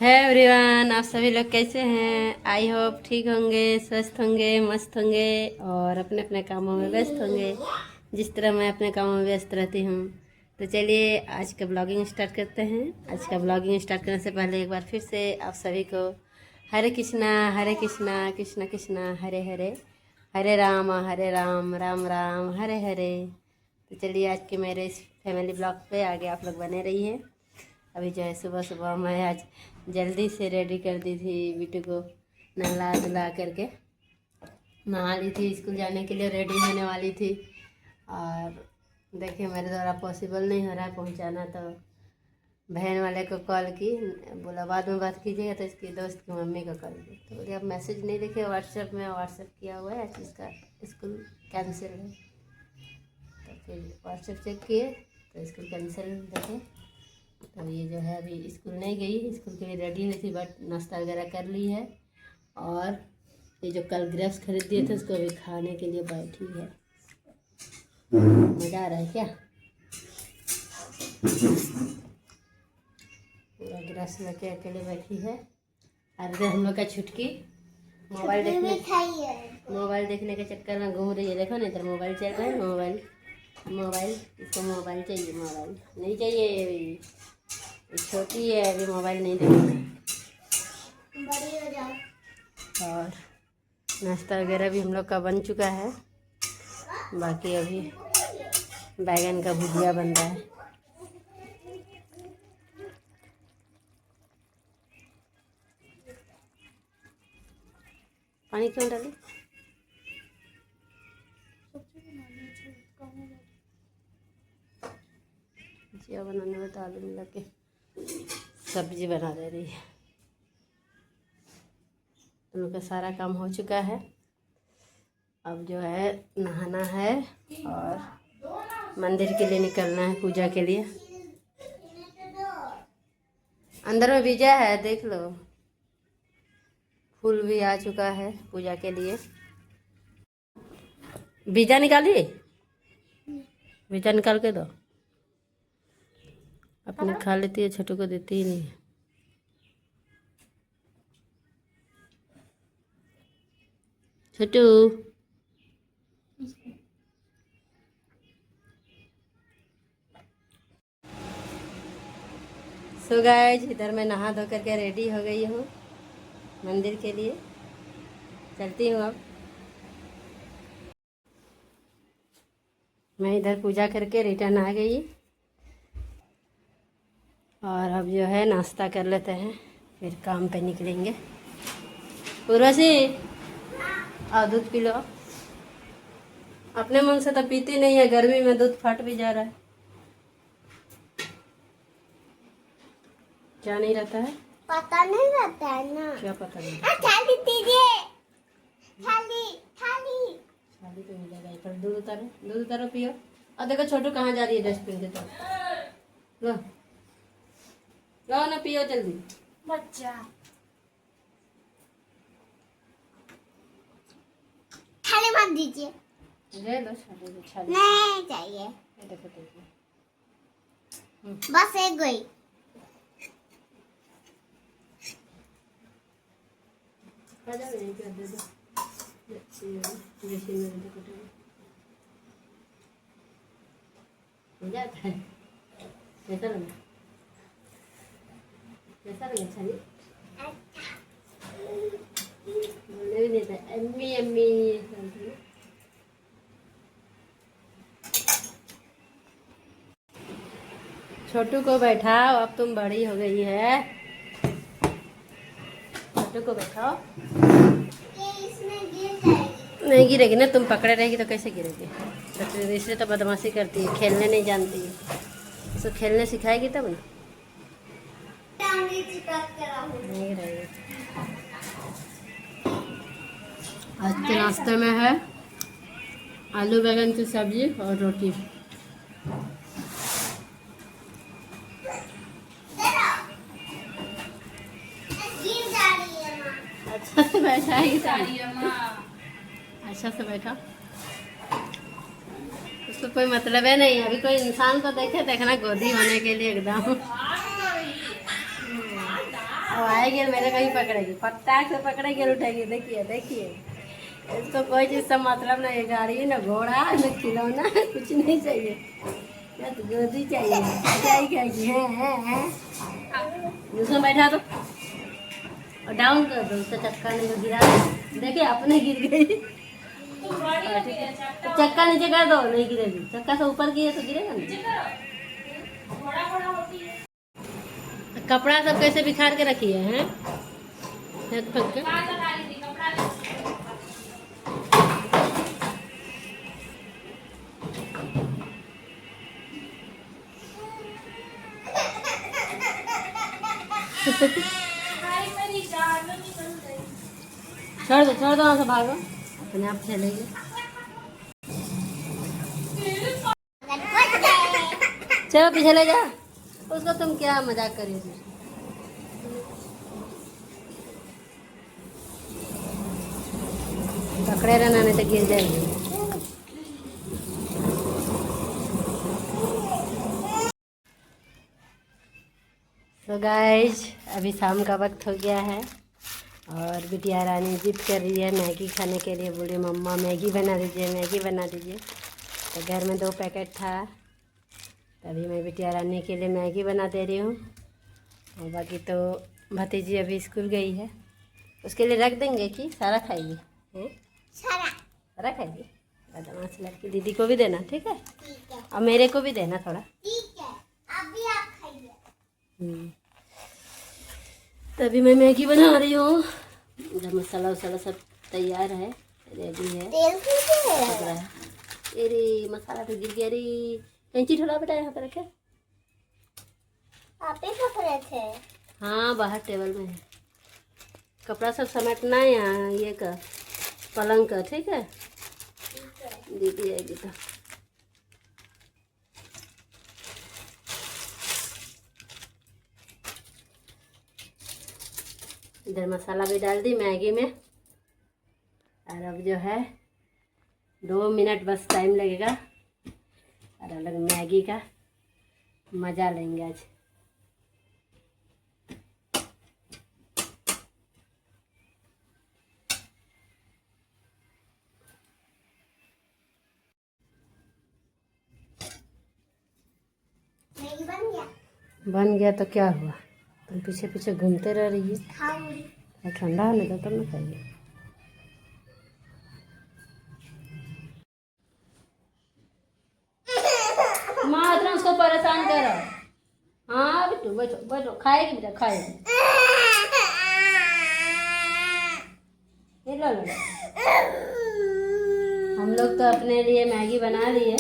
है एवरीवन, आप सभी लोग कैसे हैं? आई होप ठीक होंगे, स्वस्थ होंगे, मस्त होंगे और अपने अपने कामों में व्यस्त होंगे, जिस तरह मैं अपने कामों में व्यस्त रहती हूँ। तो चलिए आज का ब्लॉगिंग स्टार्ट करते हैं। आज का ब्लॉगिंग स्टार्ट करने से पहले एक बार फिर से आप सभी को हरे कृष्णा कृष्णा कृष्णा हरे हरे, हरे राम राम राम हरे हरे। तो चलिए आज के मेरे इस फैमिली ब्लॉग पे आगे आप लोग बने रहिए। अभी जो है सुबह सुबह मैं आज जल्दी से रेडी कर दी थी बिट्टू को, नहला धुला करके नहा ली थी, स्कूल जाने के लिए रेडी होने वाली थी। और देखिए मेरे द्वारा पॉसिबल नहीं हो रहा है पहुंचाना, तो बहन वाले को कॉल की, बोला बाद में बात कीजिएगा, तो इसकी दोस्त की मम्मी को कॉल की, तो बोले अब मैसेज नहीं देखे व्हाट्सएप में, व्हाट्सएप किया हुआ है इसका स्कूल कैंसिल है। तो फिर व्हाट्सएप चेक किए तो स्कूल कैंसिल देखे। तो ये जो है अभी स्कूल नहीं गई, स्कूल के लिए रेडी हुई थी, बट नाश्ता वगैरह कर ली है। और ये जो कल ग्रेप्स खरीद दिए थे उसको अभी खाने के लिए बैठी है। मज़ा आ रहा है क्या? पूरा ग्रेप्स लेके अकेले बैठी है। अरे हम लोग का छुटकी मोबाइल देखने के चक्कर में घूम रही है। देखो ना, इधर मोबाइल चल रहा है, मोबाइल इसको मोबाइल चाहिए, मोबाइल नहीं चाहिए। अभी छोटी है, अभी मोबाइल नहीं देखना, बड़ी हो जाओ। और नाश्ता वगैरह भी हम लोग का बन चुका है, बाकी अभी बैगन का भुजिया बन रहा है। पानी क्यों डाली? भुजिया बनाने में तो आलू मिला के सब्जी बना दे रही है। तुम लोग का सारा काम हो चुका है, अब जो है नहाना है और मंदिर के लिए निकलना है पूजा के लिए। अंदर में बीजा है, देख लो, फूल भी आ चुका है पूजा के लिए। बीजा निकालिए, बीजा निकाल के दो, अपने खा लेती है, छोटू को देती ही नहीं। छोटू सो गाइस, इधर मैं नहा धो करके रेडी हो गई हूँ मंदिर के लिए, चलती हूँ। अब मैं इधर पूजा करके रिटर्न आ गई और अब जो है नाश्ता कर लेते हैं, फिर काम पे निकलेंगे। उर्वशी आओ दूध पी लो। अपने मन से तो पीती नहीं है, गर्मी में दूध फट भी जा रहा है। क्या नहीं रहता है? पता नहीं रहता है ना। क्या पता नहीं? थाली दीजिए, थाली थाली शादी तो मिलेगा। पर दूध उतारो पियो। और देखो छोटू कहाँ जा रही है डस्टबिन के तरफ। लो लो ना, पियो जल्दी बच्चा। थाली मत दीजिए, ले लो छाली। नहीं चाहिए, देखो देखो, बस एक गई। आ जा नहीं कर दे दो, जैसे मेरे देखो हो जाता है। कैसा लगा? कैसा लगा छाली? बोलने भी नहीं था अम्मी अम्मी। छोटू को बैठाओ, अब तुम बड़ी हो गई है। छोटू को बैठाओ। इसमें गिर जाएगी। नहीं गिरेगी ना, तुम पकड़े रहेगी तो कैसे गिरेगी? तो इसलिए तो बदमाशी करती है, खेलने नहीं जानती है। तो खेलने सिखाएगी तब ना। नहीं रहेगी। आज के नाश्ते में है आलू बैंगन की सब्जी और रोटी। अच्छा से बैठा है, अच्छा से बैठा, उसको कोई मतलब है नहीं। अभी कोई इंसान को देखे देखना गोदी होने के लिए एकदम अब आएगी मेरे को ही पकड़ेगी, फटाक से पकड़ेगी और उठेगी। देखिए देखिए, इसको कोई चीज़ से मतलब नहीं, गाड़ी न घोड़ा न खिलौना कुछ नहीं चाहिए, या तो गोदी चाहिए। क्या ही कहेगी है उसमें बैठा दो और डाउन कर दो, उसका चक्का नहीं तो गिरा दो। देखिए अपने गिर गई। हाँ, ठीक है। तो चक्का नीचे कर दो, नहीं गिरेगी। चक्का से ऊपर की है तो गिरेगा नहीं। कपड़ा सब कैसे बिखार के रखी है फेंक फेंक के। छोड़ दो वहाँ से, भागो अपने आप चलेगी। चलो पीछे ले जा उसको। तुम क्या मजाक कर रही हो? पकड़े रहना नहीं तो गिर जाएगी। तो गाइज अभी शाम का वक्त हो गया है और बिटिया रानी जिद कर रही है मैगी खाने के लिए। बोली मम्मा मैगी बना दीजिए, मैगी बना दीजिए। तो घर में 2 पैकेट था, तभी मैं बिटिया रानी के लिए मैगी बना दे रही हूँ। और बाकी तो भतीजी अभी स्कूल गई है, उसके लिए रख देंगे कि सारा खाएगी? हैं सारा खाएगी? बदमाश लड़की। दीदी को भी देना, ठीक है? ठीक है, और मेरे को भी देना थोड़ा। ठीक है, अभी आप खाइए। तभी मैं मैगी बना रही हूँ। जब मसाला वसाला सब तैयार है, रेडी है, तेल लग रहा है। अरे मसाला तो गिर गया रे। कैंची ठोला बेटा, यहाँ पे रखे। आप ही पकड़े थे? हाँ बाहर टेबल में है। कपड़ा सब समेटना है यहाँ ये का पलंग का, ठीक है? दीदी आएगी तो। इधर मसाला भी डाल दी मैगी में। और अब जो है 2 मिनट बस टाइम लगेगा और अलग मैगी का मज़ा लेंगे आज। मैगी बन गया? बन गया तो क्या हुआ, तुम पीछे पीछे घूमते रह रही है। खाऊंगी। और ठंडा होने दो तब ना खाइए। माँ इतना उसको परेशान करो। हाँ बिट्टू बैठो बैठो, खाएगी बेटा खाएगी। ये लो लो। हम लोग तो अपने लिए मैगी बना लिए,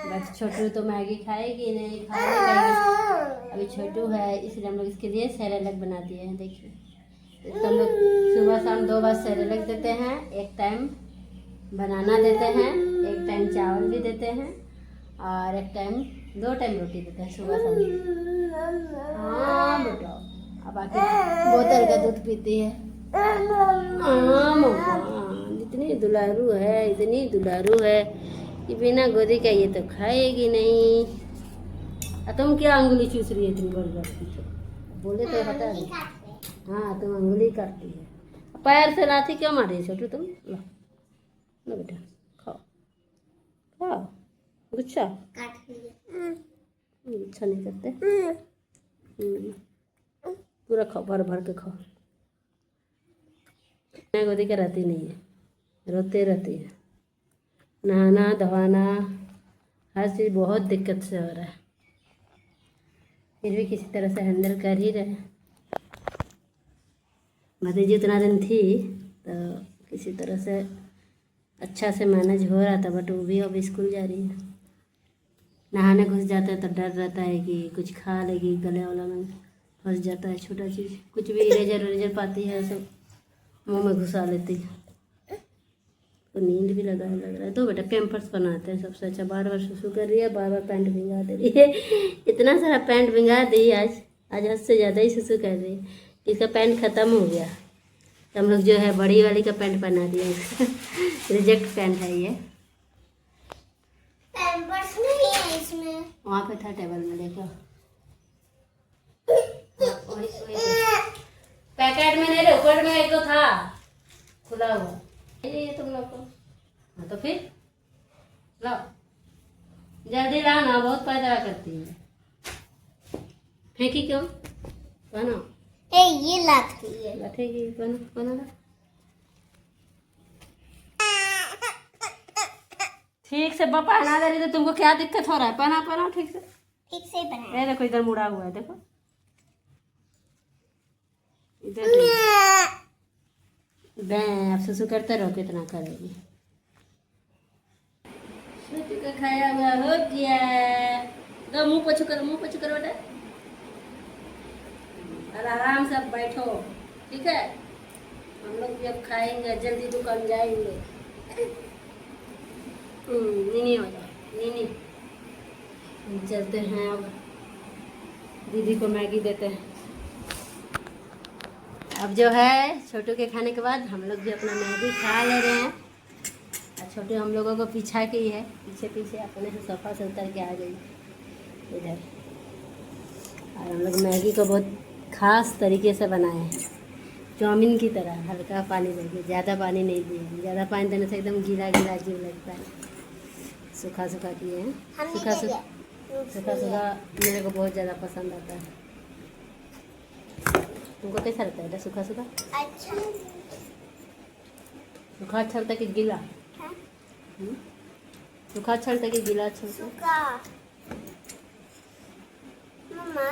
बस छोटू तो मैगी खाएगी नहीं, खाएगी। अभी छोटू है इसलिए हम लोग इसके लिए सेरेलैक बना दिए हैं। देखिए इसको हम लोग सुबह शाम 2 बार सेरेलैक देते हैं, एक टाइम बनाना देते हैं, एक टाइम चावल भी देते हैं और एक टाइम 2 टाइम रोटी देते हैं सुबह शाम। हाँ बेटा, अब आके बोतल का दूध पीती है। हाँ मम्मा, इतनी दुलारू है, इतनी दुलारू है कि बिना गोदी का ये तो खाएगी नहीं। तुम क्या अंगुली चूस रही है इतनी बड़ी बड़ी? बोले तो हटा दे। हाँ तुम अंगुली काटती है। पैर से लाठी क्यों मार रही छोटू तुम? लो लो बेटा खाओ खाओ। गुच्छा काट लिया। गुच्छा नहीं करते। पूरा खाओ, भर भर के खाओ। मैं गोदी का रहती नहीं है, रोते रहती है। नहाना धोना हर चीज़ बहुत दिक्कत से हो रहा है, फिर भी किसी तरह से हैंडल कर ही रहे। भतीजी उतना दिन थी तो किसी तरह से अच्छा से मैनेज हो रहा था, बट वो भी अब स्कूल जा रही है। नहाने घुस जाता है तो डर रहता है कि कुछ खा लेगी, गले वाला में फंस जाता है छोटा चीज़, कुछ भी इरेजर पाती है सब मुंह में घुसा लेती है। तो नींद भी लग रहा है। तो बेटा पैम्पर्स बनाते हैं सबसे अच्छा। बार बार सुसु कर रही है, बार बार पैंट भिंगा दे रही है। इतना सारा पैंट भिंगा दी आज हद से ज़्यादा ही सुसु कर रही है। इसका पैंट ख़त्म हो गया तो हम लोग जो है बड़ी वाली का पैंट बना दिया इसका। रिजेक्ट पैंट है ये। पैम्पर्स नहीं है इसमें। वहाँ पे था टेबल में, देखो। पैकेट में नहीं रे, ऊपर में एक तो था खुला हुआ, ये तुम लोग को। हाँ तो फिर लाओ, जल्दी लाओ ना, बहुत पैदा करती है। फेंकी क्यों? बनो ये लाठी है। बैठेगी, बनो बनो ना। ठीक से पहना दे रही तो तुमको क्या दिक्कत हो रहा है? पहना पहना ठीक से। ठीक से बना। ये देखो इधर मुड़ा हुआ है, देखो इधर। बैं अब सुसु करते रहो, कितना करेगी। छोटू का खाया हुआ हो गया। दो मुंह पोछू करो, मुंह पोछू करो बेटा। और आराम से अब बैठो, ठीक है? हम लोग भी अब खाएंगे, जल्दी दुकान जाएंगे। नीनी हो जाओ, नीनी। हम चलते हैं अब, दीदी को मैगी देते हैं। अब जो है छोटू के खाने के बाद हम लोग भी अपना मैगी खा ले रहे हैं। और छोटू हम लोगों को पीछा की है, पीछे पीछे अपने से सोफा से उतर के आ गई इधर। और हम लोग मैगी को बहुत ख़ास तरीके से बनाए हैं, चाउमीन की तरह। हल्का पानी देंगे, ज़्यादा पानी नहीं दिए। ज़्यादा पानी देने से एकदम गीला गीला अजीब लगता है। सूखा सूखा किए हैं, सूखा सूखा सूखा सूखा मेरे को बहुत ज़्यादा पसंद आता है। तुमको कैसा लगता है सूखा सूखा? अच्छा। सूखा अच्छा लगता है कि गीला? हाँ? सूखा अच्छा लगता है कि गीला अच्छा लगता है? सूखा। मम्मा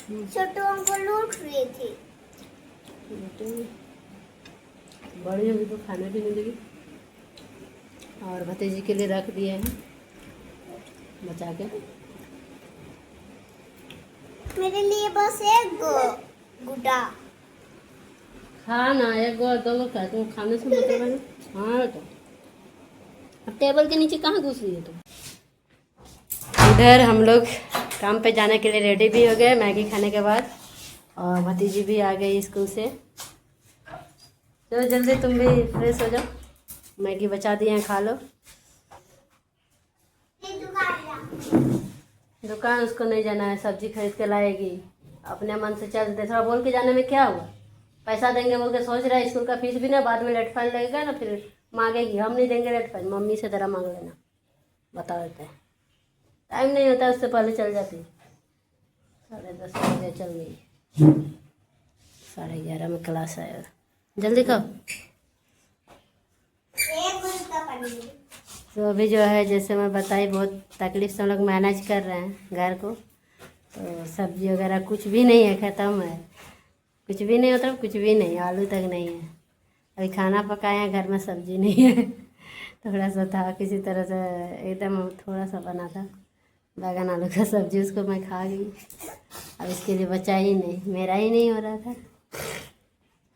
छोटू हमको लूट रही थी। बड़ी होगी तो खाने भी मिलेगी। और भतीजी के लिए रख दिए हैं बचा के। मेरे लिए बस एक गुड्डा। खाना एक गो दो गो का तुम खाने से मतलब है ना? हाँ तो अब टेबल के नीचे कहाँ घुस रही है तुम? इधर हम लोग काम पे जाने के लिए रेडी भी हो गए मैगी खाने के बाद। और भतीजी भी आ गई स्कूल से। चलो जल्दी तुम भी फ्रेश हो जाओ, मैगी बचा दिए हैं, खा लो। दुकान उसको नहीं जाना है, सब्जी खरीद के लाएगी। अपने मन से चल देते, थोड़ा बोल के जाने में क्या हुआ? पैसा देंगे बोल के सोच रहा है, स्कूल का फीस भी ना, बाद में लेट फाइन लगेगा ना, फिर मांगेगी। हम नहीं देंगे लेट फाइन, मम्मी से ज़रा मांग लेना। बता देते हैं, टाइम नहीं होता, उससे पहले चल जाती। 10:30 बजे चल गई, 11:30 में क्लास आया। जल्दी खाओ। तो अभी जो है जैसे मैं बताई, बहुत तकलीफ से हम लोग मैनेज कर रहे हैं घर को। तो सब्जी वगैरह कुछ भी नहीं है, ख़त्म है। कुछ भी नहीं, मतलब कुछ भी नहीं, आलू तक नहीं है। अभी खाना पकाए हैं, घर में सब्जी नहीं है। थोड़ा सा था, किसी तरह से एकदम थोड़ा सा बना था बैगन आलू का सब्जी, उसको मैं खा गई। अब इसके लिए बचा ही नहीं, मेरा ही नहीं हो रहा था।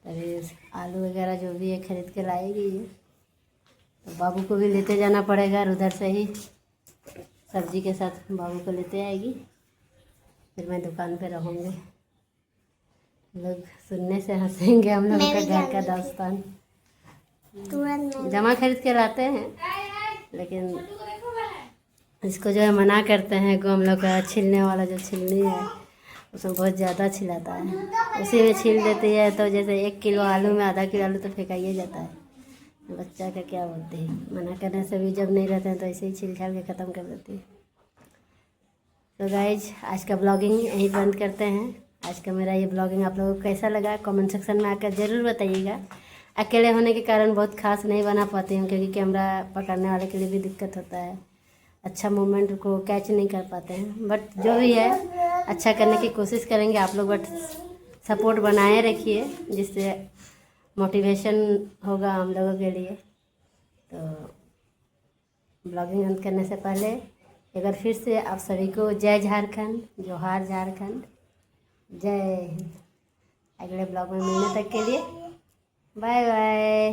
तभी आलू वगैरह जो भी है खरीद के लाएगी। तो बाबू को भी लेते जाना पड़ेगा, और उधर से ही सब्जी के साथ बाबू को लेते आएगी। फिर मैं दुकान पे रहूँगी। लोग सुनने से हंसेंगे, हम लोगों का घर का दास्तान। जमा खरीद के लाते हैं, लेकिन इसको जो है मना करते हैं को। हम लोग का छिलने वाला जो छिलनी है उसमें बहुत ज़्यादा छिलाता है, उसी में छील देती है। तो जैसे 1 किलो आलू में आधा किलो आलू तो फेंकाइए जाता है। बच्चा का क्या बोलते हैं, मना करने से भी जब नहीं रहते हैं तो ऐसे ही छील छाल के ख़त्म कर देती है। तो गाइज आज का ब्लॉगिंग यहीं बंद करते हैं। आज का मेरा ये ब्लॉगिंग आप लोगों को कैसा लगा कमेंट सेक्शन में आकर ज़रूर बताइएगा। अकेले होने के कारण बहुत खास नहीं बना पाती हूँ, क्योंकि कैमरा पकड़ने वाले के लिए भी दिक्कत होता है, अच्छा मोमेंट को कैच नहीं कर पाते हैं। बट जो भी है अच्छा करने की कोशिश करेंगे आप लोग, बट सपोर्ट बनाए रखिए, जिससे मोटिवेशन होगा हम लोगों के लिए। तो ब्लॉगिंग अंत करने से पहले एक बार फिर से आप सभी को जय झारखंड, जोहार झारखंड, जय हिंद। अगले ब्लॉग में मिलने तक के लिए बाय बाय।